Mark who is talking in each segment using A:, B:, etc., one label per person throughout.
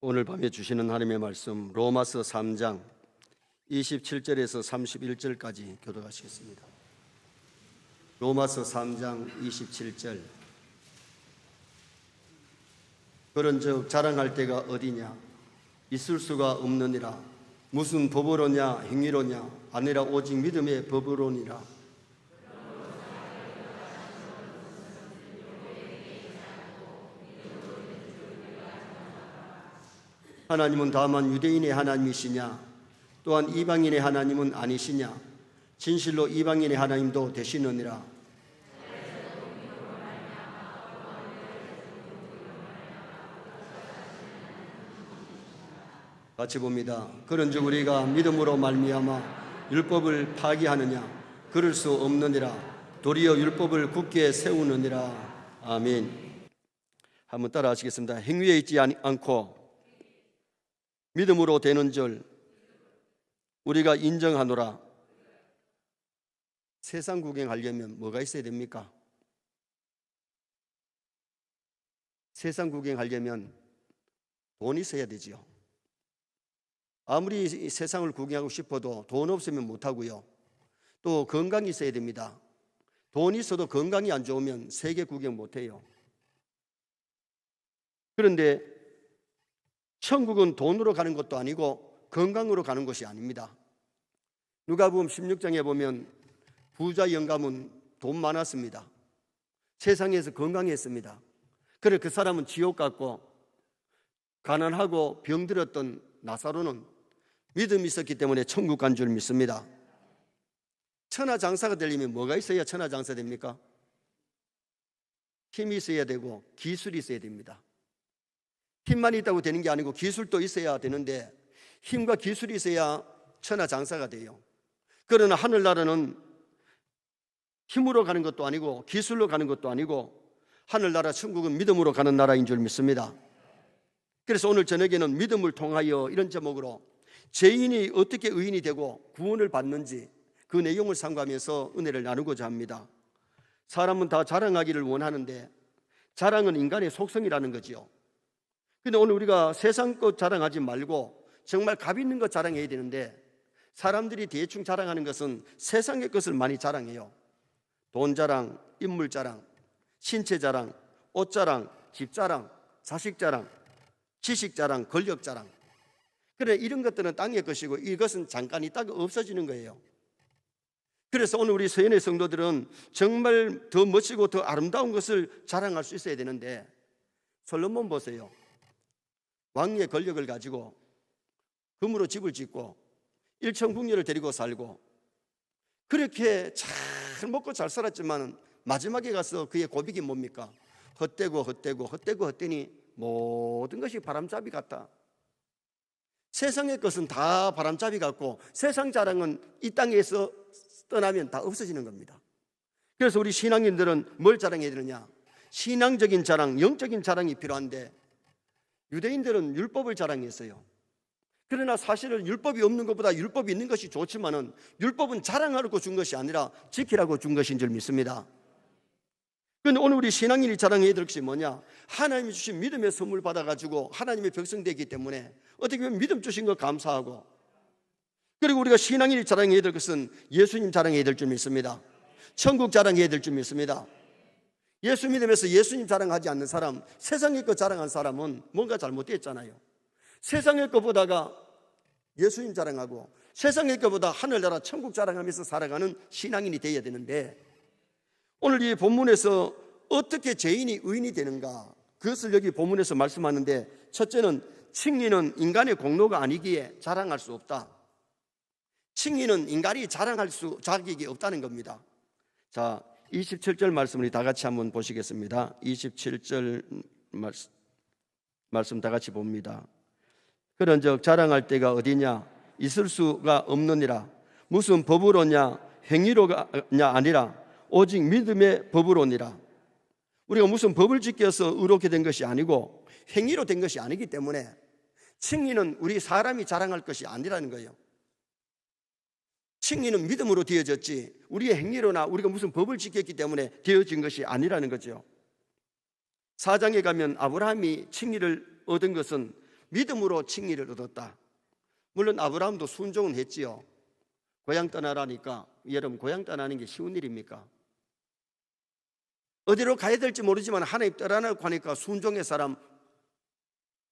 A: 오늘 밤에 주시는 하나님의 말씀 로마서 3장 27절에서 31절까지 교독하시겠습니다. 로마서 3장 27절. 그런즉 자랑할 때가 어디냐? 있을 수가 없느니라. 무슨 법으로냐 행위로냐? 아니라 오직 믿음의 법으로니라. 하나님은 다만 유대인의 하나님이시냐? 또한 이방인의 하나님은 아니시냐? 진실로 이방인의 하나님도 되시느니라. 같이 봅니다. 그런즉 우리가 믿음으로 말미암아 율법을 파기하느냐? 그럴 수 없느니라. 도리어 율법을 굳게 세우느니라. 아멘. 한번 따라 하시겠습니다. 행위에 있지 않고 믿음으로 되는 줄 우리가 인정하노라. 세상 구경하려면 뭐가 있어야 됩니까? 세상 구경하려면 돈이 있어야 되지요. 아무리 세상을 구경하고 싶어도 돈 없으면 못하고요. 또 건강이 있어야 됩니다. 돈이 있어도 건강이 안 좋으면 세계 구경 못해요. 그런데 천국은 돈으로 가는 것도 아니고 건강으로 가는 것이 아닙니다. 누가복음 16장에 보면 부자 영감은 돈 많았습니다. 세상에서 건강했습니다. 그래 그 사람은 지옥 갔고, 가난하고 병들었던 나사로는 믿음이 있었기 때문에 천국 간 줄 믿습니다. 천하장사가 되려면 뭐가 있어야 천하장사 됩니까? 힘이 있어야 되고 기술이 있어야 됩니다. 힘만 있다고 되는 게 아니고 기술도 있어야 되는데, 힘과 기술이 있어야 천하장사가 돼요. 그러나 하늘나라는 힘으로 가는 것도 아니고 기술로 가는 것도 아니고, 하늘나라 천국은 믿음으로 가는 나라인 줄 믿습니다. 그래서 오늘 저녁에는 믿음을 통하여 이런 제목으로 죄인이 어떻게 의인이 되고 구원을 받는지 그 내용을 상고하면서 은혜를 나누고자 합니다. 사람은 다 자랑하기를 원하는데 자랑은 인간의 속성이라는 거지요. 근데 오늘 우리가 세상 것 자랑하지 말고 정말 값 있는 것 자랑해야 되는데, 사람들이 대충 자랑하는 것은 세상의 것을 많이 자랑해요. 돈 자랑, 인물 자랑, 신체 자랑, 옷 자랑, 집 자랑, 자식 자랑, 지식 자랑, 권력 자랑. 그래 이런 것들은 땅의 것이고 이것은 잠깐 있다가 없어지는 거예요. 그래서 오늘 우리 서연의 성도들은 정말 더 멋지고 더 아름다운 것을 자랑할 수 있어야 되는데, 솔로몬 보세요. 왕의 권력을 가지고 금으로 집을 짓고 일천궁녀를 데리고 살고 그렇게 잘 먹고 잘 살았지만 마지막에 가서 그의 고백이 뭡니까? 헛되고 헛되니 모든 것이 바람잡이 같다. 세상의 것은 다 바람잡이 같고 세상 자랑은 이 땅에서 떠나면 다 없어지는 겁니다. 그래서 우리 신앙인들은 뭘 자랑해야 되느냐? 신앙적인 자랑, 영적인 자랑이 필요한데, 유대인들은 율법을 자랑했어요. 그러나 사실은 율법이 없는 것보다 율법이 있는 것이 좋지만은 율법은 자랑하라고 준 것이 아니라 지키라고 준 것인 줄 믿습니다. 그런데 오늘 우리 신앙인이 자랑해야 될 것이 뭐냐? 하나님이 주신 믿음의 선물 받아가지고 하나님의 백성 되기 때문에 어떻게 보면 믿음 주신 거 감사하고, 그리고 우리가 신앙인이 자랑해야 될 것은 예수님 자랑해야 될 줄 믿습니다. 천국 자랑해야 될 줄 믿습니다. 예수 믿으면서 예수님 자랑하지 않는 사람, 세상의 것 자랑한 사람은 뭔가 잘못됐잖아요. 세상의 것보다가 예수님 자랑하고 세상의 것보다 하늘나라 천국 자랑하면서 살아가는 신앙인이 되어야 되는데, 오늘 이 본문에서 어떻게 죄인이 의인이 되는가, 그것을 여기 본문에서 말씀하는데, 첫째는 칭의는 인간의 공로가 아니기에 자랑할 수 없다. 칭의는 인간이 자랑할 수 자격이 없다는 겁니다. 자, 27절 말씀을 다 같이 한번 보시겠습니다. 27절 말씀 다 같이 봅니다. 그런즉 자랑할 때가 어디냐? 있을 수가 없느니라. 무슨 법으로냐 행위로냐 아니라 오직 믿음의 법으로니라. 우리가 무슨 법을 지켜서 의롭게 된 것이 아니고 행위로 된 것이 아니기 때문에 칭의는 우리 사람이 자랑할 것이 아니라는 거예요. 칭의는 믿음으로 되어졌지 우리의 행위로나 우리가 무슨 법을 지켰기 때문에 되어진 것이 아니라는 거죠. 4장에 가면 아브라함이 칭의를 얻은 것은 믿음으로 칭의를 얻었다. 물론 아브라함도 순종은 했지요. 고향 떠나라니까. 여러분, 고향 떠나는 게 쉬운 일입니까? 어디로 가야 될지 모르지만 하나님 떠나라고 하니까 순종의 사람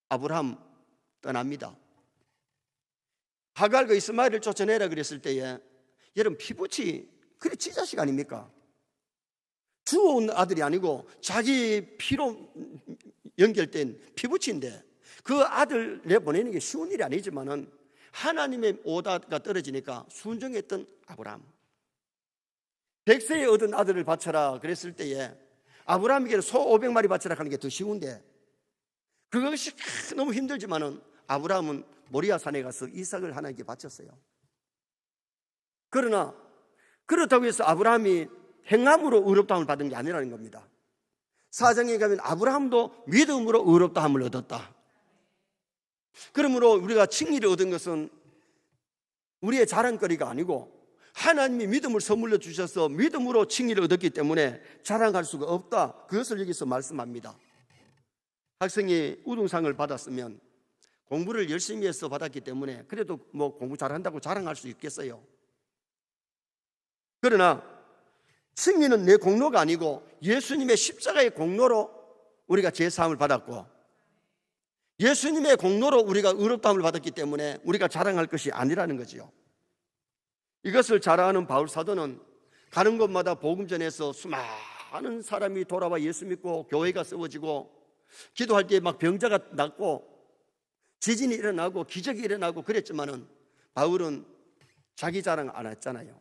A: 아브라함 떠납니다. 하갈과 이스마엘을 쫓아내라 그랬을 때에 여러분, 피부치 그래 지 자식 아닙니까? 주워온 아들이 아니고 자기 피로 연결된 피부치인데 그 아들 내보내는 게 쉬운 일이 아니지만은 하나님의 오다가 떨어지니까 순종했던 아브라함. 100세에 얻은 아들을 바쳐라 그랬을 때에 아브라함에게는 소 500마리 바쳐라 하는 게 더 쉬운데 그것이 너무 힘들지만은 아브라함은 모리아 산에 가서 이삭을 하나님께 바쳤어요. 그러나 그렇다고 해서 아브라함이 행함으로 의롭다함을 받은 게 아니라는 겁니다. 사장에 가면 아브라함도 믿음으로 의롭다함을 얻었다. 그러므로 우리가 칭의를 얻은 것은 우리의 자랑거리가 아니고 하나님이 믿음을 선물로 주셔서 믿음으로 칭의를 얻었기 때문에 자랑할 수가 없다. 그것을 여기서 말씀합니다. 학생이 우등상을 받았으면 공부를 열심히 해서 받았기 때문에 그래도 뭐 공부 잘한다고 자랑할 수 있겠어요. 그러나 칭의는 내 공로가 아니고 예수님의 십자가의 공로로 우리가 제사함을 받았고 예수님의 공로로 우리가 의롭다함을 받았기 때문에 우리가 자랑할 것이 아니라는 거지요. 이것을 잘 아는 바울 사도는 가는 곳마다 복음 전해서 수많은 사람이 돌아와 예수 믿고 교회가 세워지고 기도할 때 막 병자가 낫고 지진이 일어나고 기적이 일어나고 그랬지만은 바울은 자기 자랑 안 했잖아요.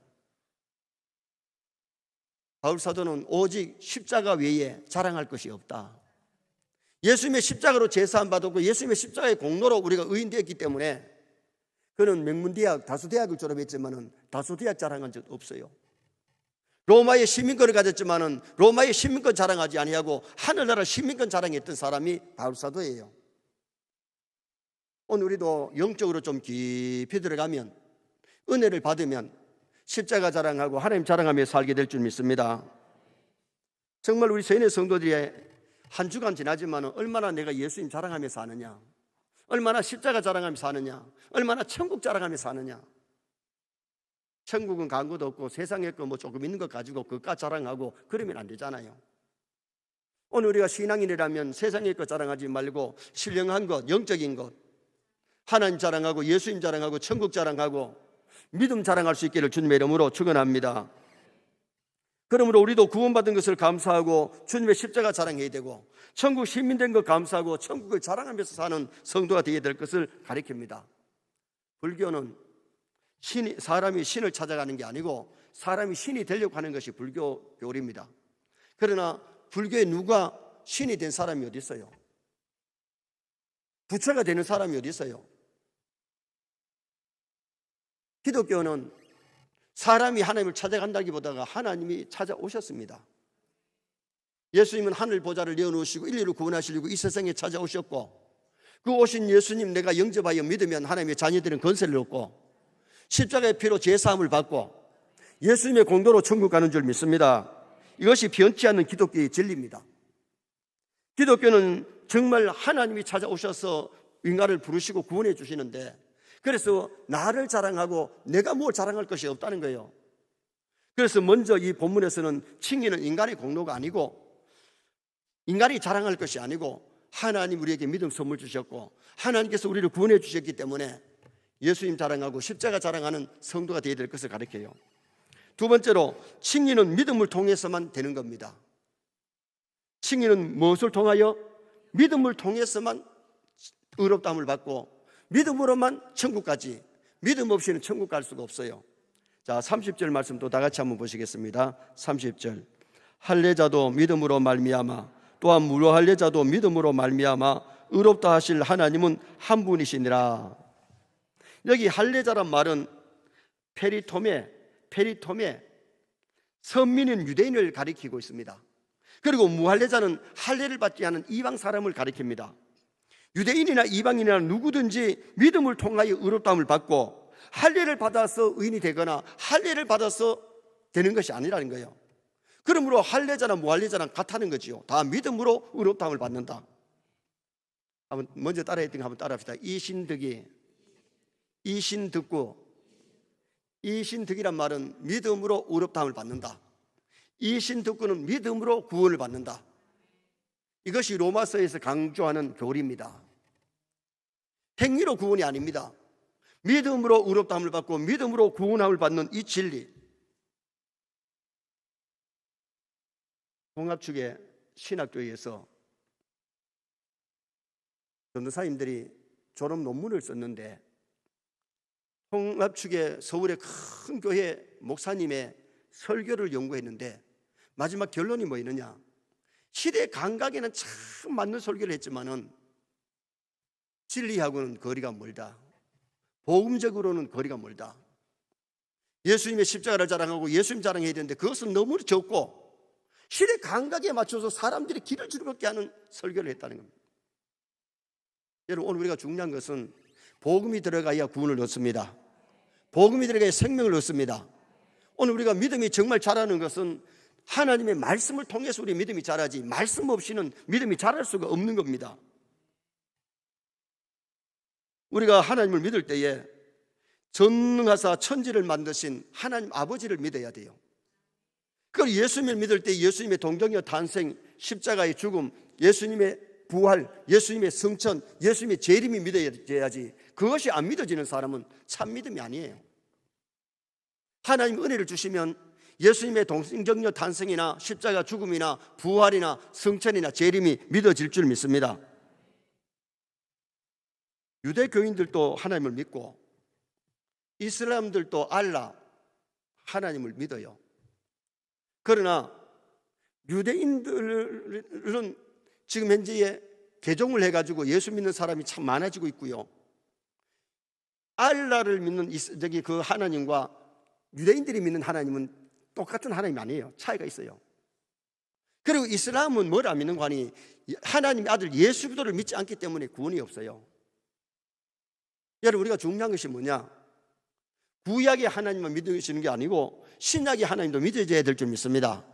A: 바울 사도는 오직 십자가 외에 자랑할 것이 없다. 예수님의 십자가로 제사함 받았고 예수님의 십자가의 공로로 우리가 의인되었기 때문에 그는 명문대학 다수대학을 졸업했지만은 다수대학 자랑한 적 없어요. 로마의 시민권을 가졌지만은 로마의 시민권 자랑하지 아니하고 하늘나라 시민권 자랑했던 사람이 바울 사도예요. 오늘 우리도 영적으로 좀 깊이 들어가면 은혜를 받으면 십자가 자랑하고 하나님 자랑하며 살게 될 줄 믿습니다. 정말 우리 세인의 성도들이 한 주간 지나지만 얼마나 내가 예수님 자랑하며 사느냐, 얼마나 십자가 자랑하며 사느냐, 얼마나 천국 자랑하며 사느냐. 천국은 간 것도 없고 세상에 거 뭐 조금 있는 것 가지고 그깟 자랑하고 그러면 안 되잖아요. 오늘 우리가 신앙인이라면 세상의 것 자랑하지 말고 신령한 것, 영적인 것, 하나님 자랑하고 예수님 자랑하고 천국 자랑하고 믿음 자랑할 수 있기를 주님의 이름으로 축원합니다. 그러므로 우리도 구원받은 것을 감사하고 주님의 십자가 자랑해야 되고 천국 시민된 것 감사하고 천국을 자랑하면서 사는 성도가 되어야 될 것을 가리킵니다. 불교는 사람이 신을 찾아가는 게 아니고 사람이 신이 되려고 하는 것이 불교 교리입니다. 그러나 불교에 누가 신이 된 사람이 어디 있어요? 부처가 되는 사람이 어디 있어요? 기독교는 사람이 하나님을 찾아간다기보다가 하나님이 찾아오셨습니다. 예수님은 하늘 보좌를 내어놓으시고 인류를 구원하시려고 이 세상에 찾아오셨고 그 오신 예수님 내가 영접하여 믿으면 하나님의 자녀들은 권세를 얻고 십자가의 피로 제사함을 받고 예수님의 공도로 천국 가는 줄 믿습니다. 이것이 변치 않는 기독교의 진리입니다. 기독교는 정말 하나님이 찾아오셔서 인간을 부르시고 구원해 주시는데 그래서 나를 자랑하고 내가 뭘 자랑할 것이 없다는 거예요. 그래서 먼저 이 본문에서는 칭의는 인간의 공로가 아니고 인간이 자랑할 것이 아니고 하나님 우리에게 믿음 선물 주셨고 하나님께서 우리를 구원해 주셨기 때문에 예수님 자랑하고 십자가 자랑하는 성도가 되어야 될 것을 가르쳐요. 두 번째로 칭의는 믿음을 통해서만 되는 겁니다. 칭의는 무엇을 통하여? 믿음을 통해서만 의롭다함을 받고 믿음으로만 천국까지, 믿음 없이는 천국 갈 수가 없어요. 자, 30절 말씀 또 다 같이 한번 보시겠습니다. 30절 할례자도 믿음으로 말미암아 또한 무할례자도 믿음으로 말미암아 의롭다 하실 하나님은 한 분이시니라. 여기 할례자란 말은 페리토메 선민인 유대인을 가리키고 있습니다. 그리고 무할례자는 할례를 받지 않은 이방 사람을 가리킵니다. 유대인이나 이방인이나 누구든지 믿음을 통하여 의롭다함을 받고 할례를 받아서 의인이 되거나 할례를 받아서 되는 것이 아니라는 거예요. 그러므로 할례자나 무할례자랑 같다는 거지요. 다 믿음으로 의롭다함을 받는다. 한번 먼저 따라했던 거 한번 따라합시다. 이신득이, 이신듣고. 이신득이란 말은 믿음으로 의롭다함을 받는다. 이신듣고는 믿음으로 구원을 받는다. 이것이 로마서에서 강조하는 교리입니다. 행위로 구원이 아닙니다. 믿음으로 의롭다함을 받고 믿음으로 구원함을 받는 이 진리. 통합축의 신학교에서 전도사님들이 졸업 논문을 썼는데, 통합축의 서울의 큰 교회 목사님의 설교를 연구했는데 마지막 결론이 뭐였느냐, 시대 감각에는 참 맞는 설교를 했지만은 진리하고는 거리가 멀다. 복음적으로는 거리가 멀다. 예수님의 십자가를 자랑하고 예수님 자랑해야 되는데 그것은 너무 적고 시대 감각에 맞춰서 사람들이 길을 즐겁게 하는 설교를 했다는 겁니다. 여러분, 오늘 우리가 중요한 것은 복음이 들어가야 구원을 얻습니다. 복음이 들어가야 생명을 얻습니다. 오늘 우리가 믿음이 정말 자라는 것은 하나님의 말씀을 통해서 우리 믿음이 자라지, 말씀 없이는 믿음이 자랄 수가 없는 겁니다. 우리가 하나님을 믿을 때에 전능하사 천지를 만드신 하나님 아버지를 믿어야 돼요. 그걸 예수님을 믿을 때 예수님의 동정의 탄생, 십자가의 죽음, 예수님의 부활, 예수님의 성천, 예수님의 재림이 믿어야지. 그것이 안 믿어지는 사람은 참 믿음이 아니에요. 하나님 은혜를 주시면 예수님의 동정녀 탄생이나 십자가 죽음이나 부활이나 성천이나 재림이 믿어질 줄 믿습니다. 유대교인들도 하나님을 믿고 이슬람들도 알라, 하나님을 믿어요. 그러나 유대인들은 지금 현재에 개종을 해가지고 예수 믿는 사람이 참 많아지고 있고요. 알라를 믿는 그 하나님과 유대인들이 믿는 하나님은 똑같은 하나님이 아니에요. 차이가 있어요. 그리고 이슬람은 뭘 안 믿는 거 아니? 하나님의 아들 예수 그리스도를 믿지 않기 때문에 구원이 없어요. 여러분, 우리가 중요한 것이 뭐냐? 구약의 하나님만 믿으시는 게 아니고 신약의 하나님도 믿어져야 될 줄 믿습니다.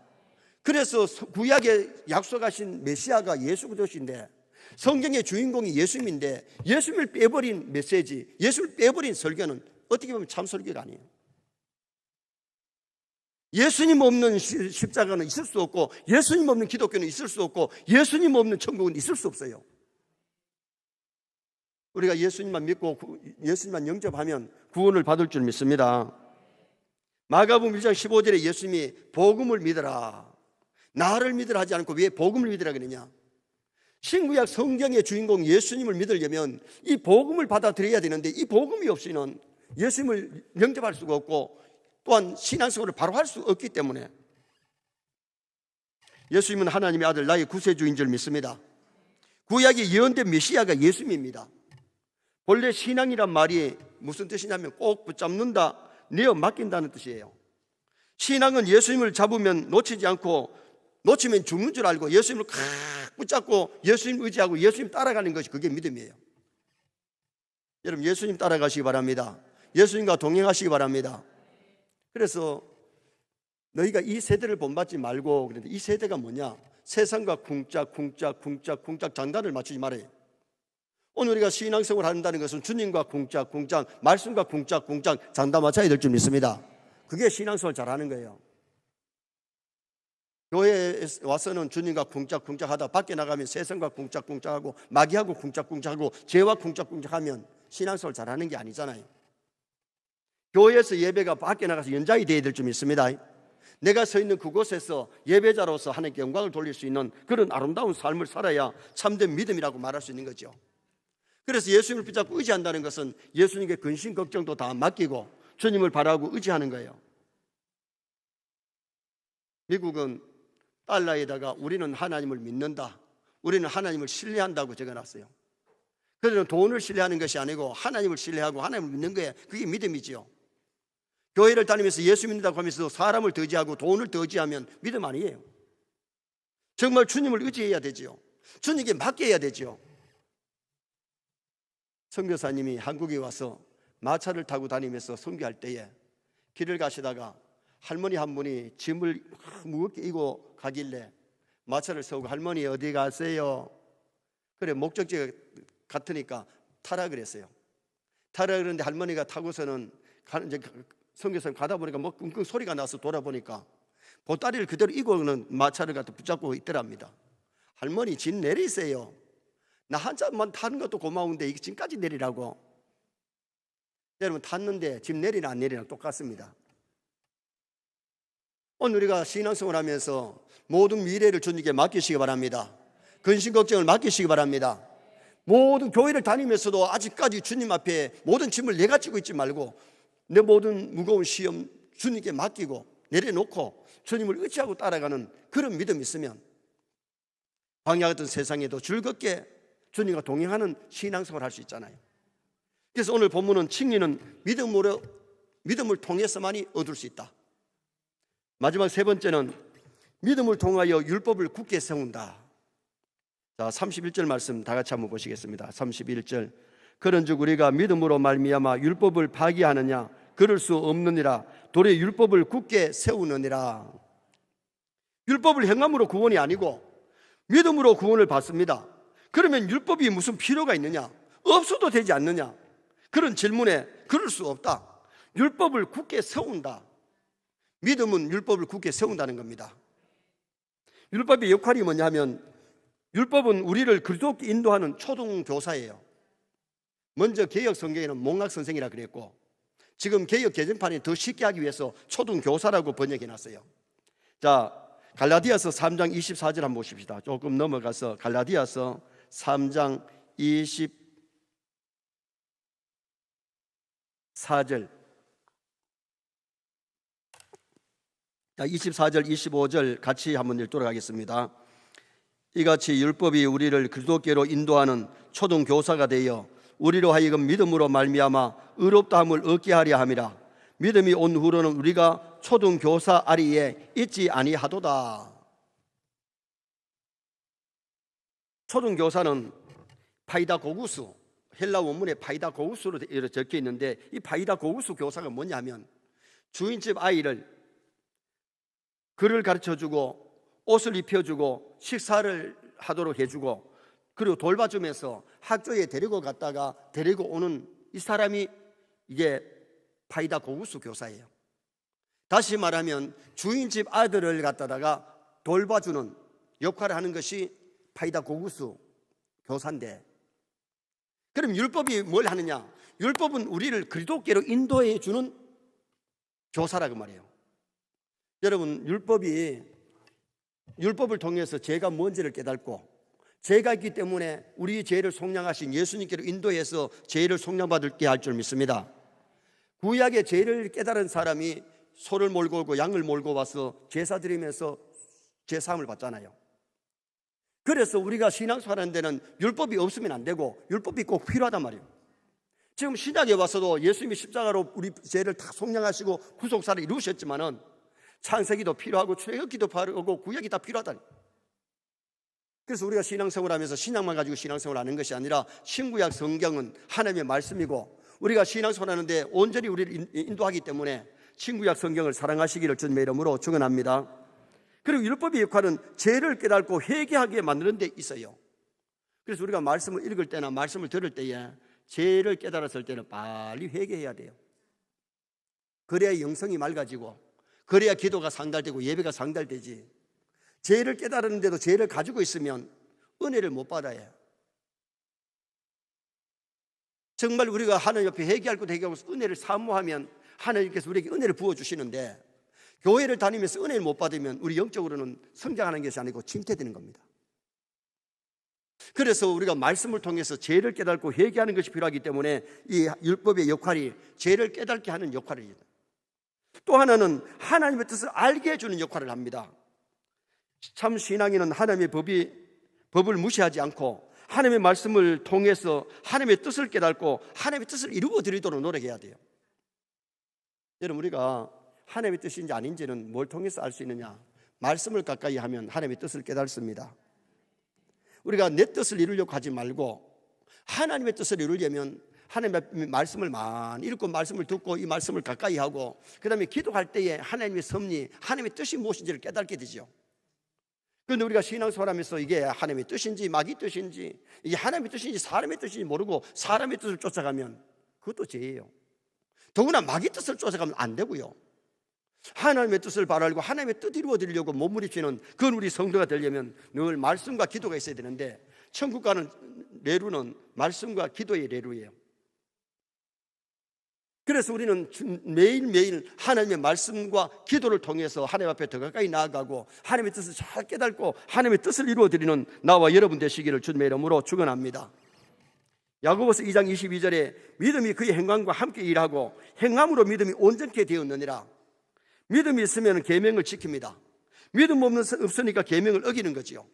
A: 그래서 구약에 약속하신 메시아가 예수 그리스도인데, 성경의 주인공이 예수님인데 예수님을 빼버린 메시지, 예수를 빼버린 설교는 어떻게 보면 참 설교가 아니에요. 예수님 없는 십자가는 있을 수 없고, 예수님 없는 기독교는 있을 수 없고, 예수님 없는 천국은 있을 수 없어요. 우리가 예수님만 믿고 예수님만 영접하면 구원을 받을 줄 믿습니다. 마가복음 1장 15절에 예수님이 복음을 믿어라, 나를 믿으라 하지 않고 왜 복음을 믿으라 그러냐? 신구약 성경의 주인공 예수님을 믿으려면 이 복음을 받아들여야 되는데, 이 복음이 없이는 예수님을 영접할 수가 없고 또한 신앙생활을 바로 할 수 없기 때문에 예수님은 하나님의 아들, 나의 구세주인 줄 믿습니다. 구약에 예언된 메시아가 예수님입니다. 본래 신앙이란 말이 무슨 뜻이냐면 꼭 붙잡는다, 내어 맡긴다는 뜻이에요. 신앙은 예수님을 잡으면 놓치지 않고 놓치면 죽는 줄 알고 예수님을 칵 붙잡고 예수님 의지하고 예수님 따라가는 것이 그게 믿음이에요. 여러분, 예수님 따라가시기 바랍니다. 예수님과 동행하시기 바랍니다. 그래서 너희가 이 세대를 본받지 말고, 그런데 이 세대가 뭐냐? 세상과 쿵짝 장단을 맞추지 말아요. 오늘 우리가 신앙생활을 한다는 것은 주님과 쿵짝 말씀과 쿵짝 장단 맞춰야 될 줄 믿습니다. 그게 신앙생활 잘하는 거예요. 교회에 와서는 주님과 쿵짝 하다 밖에 나가면 세상과 쿵짝하고 마귀하고 쿵짝하고 죄와 쿵짝하면 신앙생활 잘하는 게 아니잖아요. 교회에서 예배가 밖에 나가서 연장이 되어야 될 줄 믿습니다. 내가 서 있는 그곳에서 예배자로서 하나님께 영광을 돌릴 수 있는 그런 아름다운 삶을 살아야 참된 믿음이라고 말할 수 있는 거죠. 그래서 예수님을 붙잡고 의지한다는 것은 예수님께 근심 걱정도 다 맡기고 주님을 바라고 의지하는 거예요. 미국은 달러에다가 우리는 하나님을 믿는다, 우리는 하나님을 신뢰한다고 적어놨어요. 그들은 돈을 신뢰하는 것이 아니고 하나님을 신뢰하고 하나님을 믿는 거예요. 그게 믿음이지요. 교회를 다니면서 예수 믿는다고 하면서 사람을 덕지하고 돈을 덕지하면 믿음 아니에요. 정말 주님을 의지해야 되지요. 주님께 맡겨야 되지요. 선교사님이 한국에 와서 마차를 타고 다니면서 선교할 때에 길을 가시다가 할머니 한 분이 짐을 무겁게 이고 가길래 마차를 세우고, 할머니 어디 가세요? 그래 목적지가 같으니까 타라 그랬어요. 타라 그러는데 할머니가 타고서는 이제 선교사님 가다 보니까 뭐 끙끙 소리가 나서 돌아보니까 보따리를 그대로 이고는 마차를 갖다 붙잡고 있더랍니다. 할머니 진 내리세요. 나 한 잔만 타는 것도 고마운데 이게 진까지 내리라고. 여러분 탔는데 집 내리나 안 내리나 똑같습니다. 오늘 우리가 신앙생활 하면서 모든 미래를 주님께 맡기시기 바랍니다. 근심 걱정을 맡기시기 바랍니다. 모든 교회를 다니면서도 아직까지 주님 앞에 모든 짐을 내가 지고 있지 말고 내 모든 무거운 시험 주님께 맡기고 내려놓고 주님을 의지하고 따라가는 그런 믿음이 있으면 광야 같은 세상에도 즐겁게 주님과 동행하는 신앙생활을 할 수 있잖아요. 그래서 오늘 본문은 칭의는 믿음을 통해서만이 얻을 수 있다. 마지막 세 번째는 믿음을 통하여 율법을 굳게 세운다. 자, 31절 말씀 다 같이 한번 보시겠습니다. 31절. 그런즉 우리가 믿음으로 말미암아 율법을 파기하느냐? 그럴 수 없느니라. 도리어 율법을 굳게 세우느니라. 율법을 행함으로 구원이 아니고 믿음으로 구원을 받습니다. 그러면 율법이 무슨 필요가 있느냐? 없어도 되지 않느냐? 그런 질문에 그럴 수 없다. 율법을 굳게 세운다. 믿음은 율법을 굳게 세운다는 겁니다. 율법의 역할이 뭐냐 하면 율법은 우리를 그리스도께 인도하는 초등교사예요. 먼저 개역 성경에는 목락선생이라 그랬고 지금 개역 개정판에 더 쉽게 하기 위해서 초등교사라고 번역해놨어요. 자, 갈라디아서 3장 24절 한번 보십시다. 조금 넘어가서 갈라디아서 3장 24절 24절 25절 같이 한번 읽도록 하겠습니다. 이같이 율법이 우리를 그리스도께로 인도하는 초등교사가 되어 우리로 하여금 믿음으로 말미암아 의롭다함을 얻게 하려 함이라. 믿음이 온 후로는 우리가 초등교사 아리에 있지 아니하도다. 초등교사는 파이다고구스, 헬라 원문에 파이다고구스로 적혀 있는데 이 파이다고구스 교사가 뭐냐 하면 주인집 아이를 글을 가르쳐주고 옷을 입혀주고 식사를 하도록 해주고 그리고 돌봐주면서 학교에 데리고 갔다가 데리고 오는 이 사람이 이게 파이다고구스 교사예요. 다시 말하면 주인집 아들을 갖다가 돌봐주는 역할을 하는 것이 파이다고구스 교사인데, 그럼 율법이 뭘 하느냐? 율법은 우리를 그리스도께로 인도해 주는 교사라고 말해요. 여러분, 율법을 통해서 죄가 뭔지를 깨닫고 죄가 있기 때문에 우리 죄를 속량하신 예수님께로 인도해서 죄를 속량받게 할 줄 믿습니다. 구약의 죄를 깨달은 사람이 소를 몰고 오고 양을 몰고 와서 제사 드리면서 제사함을 받잖아요. 그래서 우리가 신앙생활하는 데는 율법이 없으면 안 되고 율법이 꼭 필요하단 말이에요. 지금 신약에 와서도 예수님이 십자가로 우리 죄를 다 속량하시고 구속사를 이루셨지만은 창세기도 필요하고 출애굽기도 필요하고 구약이 다 필요하다. 그래서 우리가 신앙생활하면서 신약만 가지고 신앙생활하는 것이 아니라 신구약 성경은 하나님의 말씀이고 우리가 신앙생활하는데 온전히 우리를 인도하기 때문에 신구약 성경을 사랑하시기를 주님의 이름으로 축원합니다. 그리고 율법의 역할은 죄를 깨닫고 회개하게 만드는 데 있어요. 그래서 우리가 말씀을 읽을 때나 말씀을 들을 때에 죄를 깨달았을 때는 빨리 회개해야 돼요. 그래야 영성이 맑아지고 그래야 기도가 상달되고 예배가 상달되지. 죄를 깨달았는데도 죄를 가지고 있으면 은혜를 못 받아요. 정말 우리가 하나님 옆에 회개할 것 회개하고 은혜를 사모하면 하나님께서 우리에게 은혜를 부어주시는데 교회를 다니면서 은혜를 못 받으면 우리 영적으로는 성장하는 것이 아니고 침체되는 겁니다. 그래서 우리가 말씀을 통해서 죄를 깨닫고 회개하는 것이 필요하기 때문에 이 율법의 역할이 죄를 깨닫게 하는 역할을, 또 하나는 하나님의 뜻을 알게 해주는 역할을 합니다. 참 신앙인은 하나님의 법을 무시하지 않고 하나님의 말씀을 통해서 하나님의 뜻을 깨닫고 하나님의 뜻을 이루어 드리도록 노력해야 돼요. 여러분, 우리가 하나님의 뜻인지 아닌지는 뭘 통해서 알 수 있느냐? 말씀을 가까이 하면 하나님의 뜻을 깨닫습니다. 우리가 내 뜻을 이루려고 하지 말고 하나님의 뜻을 이루려면 하나님의 말씀을 많이 읽고 말씀을 듣고 이 말씀을 가까이 하고 그 다음에 기도할 때에 하나님의 섭리, 하나님의 뜻이 무엇인지를 깨닫게 되죠. 그런데 우리가 신앙생활하면서 이게 하나님의 뜻인지 마귀 뜻인지, 이게 하나님의 뜻인지 사람의 뜻인지 모르고 사람의 뜻을 쫓아가면 그것도 죄예요. 더구나 마귀 뜻을 쫓아가면 안 되고요. 하나님의 뜻을 바로 알고 하나님의 뜻 이루어지려고 몸부림치는 그런 우리 성도가 되려면 늘 말씀과 기도가 있어야 되는데, 천국 가는 레루는 말씀과 기도의 레루예요. 그래서 우리는 매일매일 하나님의 말씀과 기도를 통해서 하나님 앞에 더 가까이 나아가고 하나님의 뜻을 잘 깨닫고 하나님의 뜻을 이루어드리는 나와 여러분 되시기를 주님의 이름으로 축원합니다. 야고보서 2장 22절에 믿음이 그의 행함과 함께 일하고 행함으로 믿음이 온전케 되었느니라. 믿음이 있으면 계명을 지킵니다. 믿음 없으니까 계명을 어기는 거지요.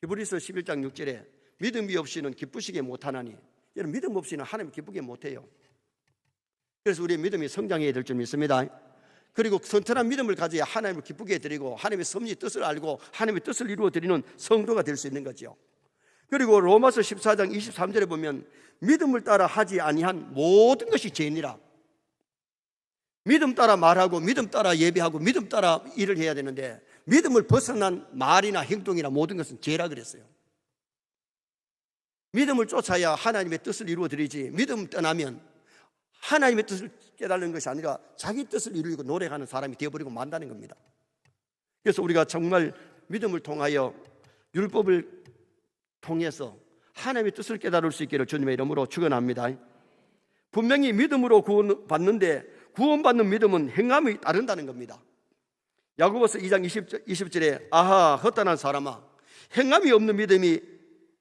A: 히브리서 11장 6절에 믿음이 없이는 기쁘시게 못하나니, 여러분 믿음 없이는 하나님 기쁘게 못해요. 그래서 우리의 믿음이 성장해야 될 줄 믿습니다. 그리고 선천한 믿음을 가져야 하나님을 기쁘게 해드리고 하나님의 섭리 뜻을 알고 하나님의 뜻을 이루어드리는 성도가 될 수 있는 거죠. 그리고 로마서 14장 23절에 보면 믿음을 따라 하지 아니한 모든 것이 죄니라. 믿음 따라 말하고 믿음 따라 예배하고 믿음 따라 일을 해야 되는데, 믿음을 벗어난 말이나 행동이나 모든 것은 죄라 그랬어요. 믿음을 쫓아야 하나님의 뜻을 이루어드리지, 믿음 떠나면 하나님의 뜻을 깨달는 것이 아니라 자기 뜻을 이루고 노력하는 사람이 되어버리고 만다는 겁니다. 그래서 우리가 정말 믿음을 통하여 율법을 통해서 하나님의 뜻을 깨달을 수 있기를 주님의 이름으로 축원합니다. 분명히 믿음으로 구원받는데 구원받는 믿음은 행함이 따른다는 겁니다. 야고보서 2장 20절에 아하 헛단한 사람아, 행함이 없는 믿음이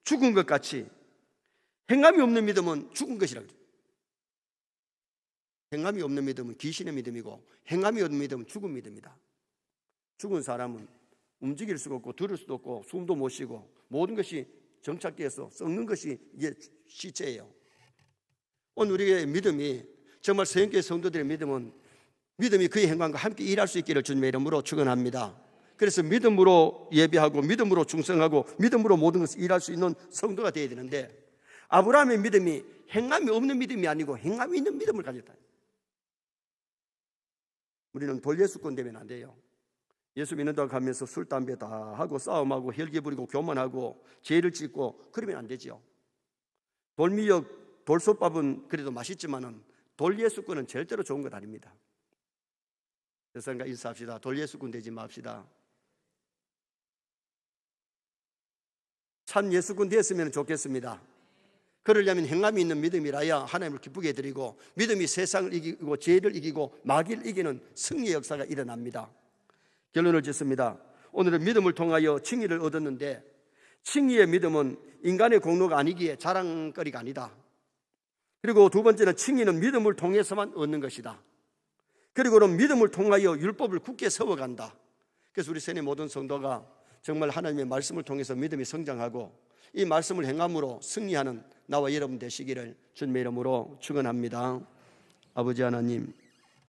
A: 죽은 것 같이, 행함이 없는 믿음은 죽은 것이라 그래요. 행함이 없는 믿음은 귀신의 믿음이고 행함이 없는 믿음은 죽은 믿음이다. 죽은 사람은 움직일 수가 없고 들을 수도 없고 숨도 못 쉬고 모든 것이 정착되어서 썩는 것이 이게 시체예요. 오늘 우리의 믿음이, 정말 서영교회 성도들의 믿음은 믿음이 그의 행함과 함께 일할 수 있기를 주님의 이름으로 축원합니다. 그래서 믿음으로 예배하고 믿음으로 충성하고 믿음으로 모든 것을 일할 수 있는 성도가 되어야 되는데, 아브라함의 믿음이 행함이 없는 믿음이 아니고 행함이 있는 믿음을 가졌다. 우리는 돌예수권 되면 안 돼요. 예수 믿는다고 하면서 술, 담배 다 하고 싸움하고 혈기 부리고 교만하고 죄를 짓고 그러면 안 되죠. 돌미역, 돌솥밥은 그래도 맛있지만은 돌예수권은 절대로 좋은 것 아닙니다. 세상과 인사합시다. 돌예수권 되지 맙시다. 참 예수권 되었으면 좋겠습니다. 그러려면 행함이 있는 믿음이라야 하나님을 기쁘게 해드리고 믿음이 세상을 이기고 죄를 이기고 마귀를 이기는 승리의 역사가 일어납니다. 결론을 짓습니다. 오늘은 믿음을 통하여 칭의를 얻었는데, 칭의의 믿음은 인간의 공로가 아니기에 자랑거리가 아니다. 그리고 두 번째는 칭의는 믿음을 통해서만 얻는 것이다. 그리고는 믿음을 통하여 율법을 굳게 세워간다. 그래서 우리 세뇌 모든 성도가 정말 하나님의 말씀을 통해서 믿음이 성장하고 이 말씀을 행함으로 승리하는 나와 여러분 되시기를 주님의 이름으로 축원합니다. 아버지 하나님,